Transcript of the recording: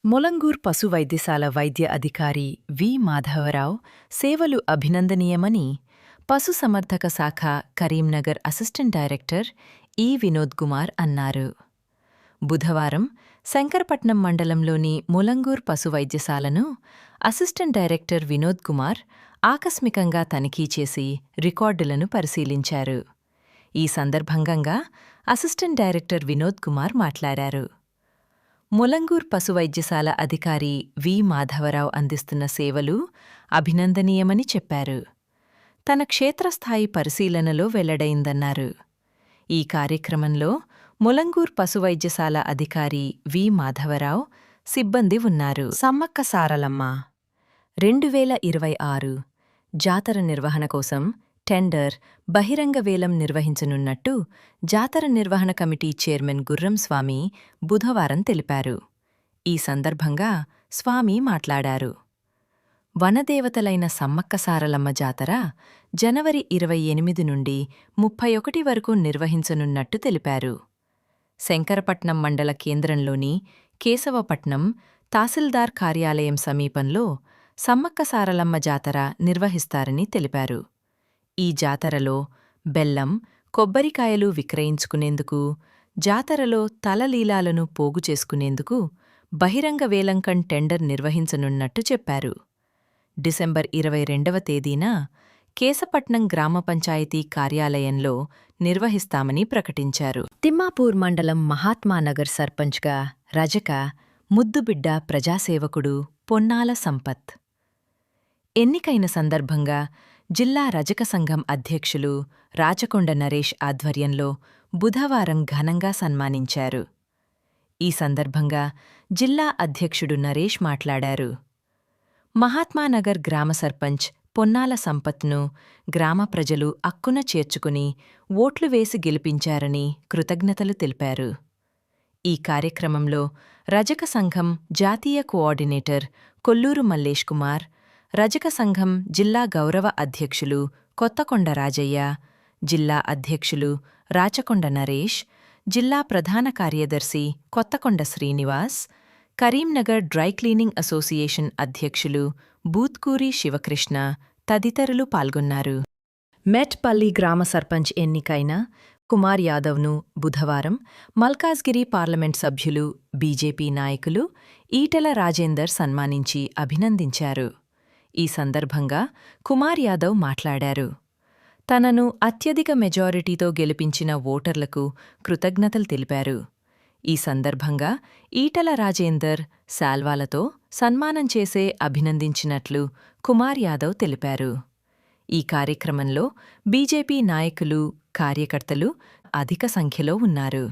మొలంగూర్ పశు వైద్యశాల వైద్య అధికారి వి మాధవరావు సేవలు అభినందనీయమని పశుసంవర్ధక శాఖ కరీంనగర్ అసిస్టెంట్ డైరెక్టర్ ఈ వినోద్ కుమార్ అన్నారు. బుధవారం శంకరపట్నం మండలంలోని మొలంగూర్ పశు వైద్యశాలను అసిస్టెంట్ డైరెక్టర్ వినోద్ కుమార్ ఆకస్మికంగా తనిఖీ చేసి రికార్డులను పరిశీలించారు. ఈ సందర్భంగా అసిస్టెంట్ డైరెక్టర్ వినోద్ కుమార్ మాట్లాడారు. మొలంగూర్ పశు వైద్యశాల అధికారి వి మాధవరావు అందిస్తున్న సేవలు అభినందనీయమని చెప్పారు. తన క్షేత్రస్థాయి పరిశీలనలో వెల్లడైందన్నారు. ఈ కార్యక్రమంలో మొలంగూర్ పశు వైద్యశాల అధికారి వి మాధవరావు, సిబ్బంది ఉన్నారు. సమ్మక్క సారలమ్మ 2026 జాతర నిర్వహణ కోసం టెండర్ బహిరంగ వేలం నిర్వహించనున్నట్టు జాతర నిర్వహణ కమిటీ చైర్మన్ గుర్రం స్వామి బుధవారం తెలిపారు. ఈ సందర్భంగా స్వామి మాట్లాడారు. వనదేవతలైన సమ్మక్క సారలమ్మ జాతర జనవరి 28 నుండి 31 వరకు నిర్వహించనున్నట్టు తెలిపారు. శంకరపట్నం మండల కేంద్రంలోని కేశవపట్నం తహసీల్దార్ కార్యాలయం సమీపంలో సమ్మక్క సారలమ్మ జాతర నిర్వహిస్తారని తెలిపారు. ఈ జాతరలో బెల్లం, కొబ్బరికాయలు విక్రయించుకునేందుకు, జాతరలో తలలీలాలను పోగు చేసుకునేందుకు బహిరంగ వేలంకం టెండర్ నిర్వహించనున్నట్టు చెప్పారు. డిసెంబర్ 22వ తేదీన కేశపట్నం గ్రామ పంచాయతీ కార్యాలయంలో నిర్వహిస్తామని ప్రకటించారు. తిమ్మాపూర్ మండలం మహాత్మానగర్ సర్పంచ్గా రజక ముద్దుబిడ్డ ప్రజాసేవకుడు పొన్నాల సంపత్ ఎన్నికైన సందర్భంగా జిల్లా రజక సంఘం అధ్యక్షులు రాచకొండ నరేష్ ఆధ్వర్యంలో బుధవారం ఘనంగా సన్మానించారు. ఈ సందర్భంగా జిల్లా అధ్యక్షుడు నరేష్ మాట్లాడారు. మహాత్మానగర్ గ్రామ సర్పంచ్ పొన్నాల సంపత్ను గ్రామ ప్రజలు అక్కున చేర్చుకుని ఓట్లు వేసి గెలిపించారని కృతజ్ఞతలు తెలిపారు. ఈ కార్యక్రమంలో రజక సంఘం జాతీయ కోఆర్డినేటర్ కొల్లూరు మల్లేష్ కుమార్, రజక సంఘం జిల్లా గౌరవ అధ్యక్షులు కొత్తకొండ రాజయ్య, జిల్లా అధ్యక్షులు రాచకొండ నరేష్, జిల్లా ప్రధాన కార్యదర్శి Kothakonda Srinivas, Karimnagar dry cleaning association అధ్యక్షులు బూత్కూరి శివకృష్ణ తదితరులు పాల్గొన్నారు. మెట్పల్లి గ్రామ సర్పంచ్ ఎన్నికైన కుమార్ యాదవ్ను బుధవారం మల్కాజ్గిరి పార్లమెంట్ సభ్యులు, బీజేపీ నాయకులు ఈటెల రాజేందర్ సన్మానించి అభినందించారు. ఈ సందర్భంగా కుమార్ యాదవ్ మాట్లాడారు. తనను అత్యధిక మెజారిటీతో గెలిపించిన ఓటర్లకు కృతజ్ఞతలు తెలిపారు. ఈ సందర్భంగా ఈటెల రాజేందర్ శాల్వాలతో సన్మానం చేసే అభినందించినట్లు కుమార్ యాదవ్ తెలిపారు. ఈ కార్యక్రమంలో బీజేపీ నాయకులు, కార్యకర్తలు అధిక సంఖ్యలో ఉన్నారు.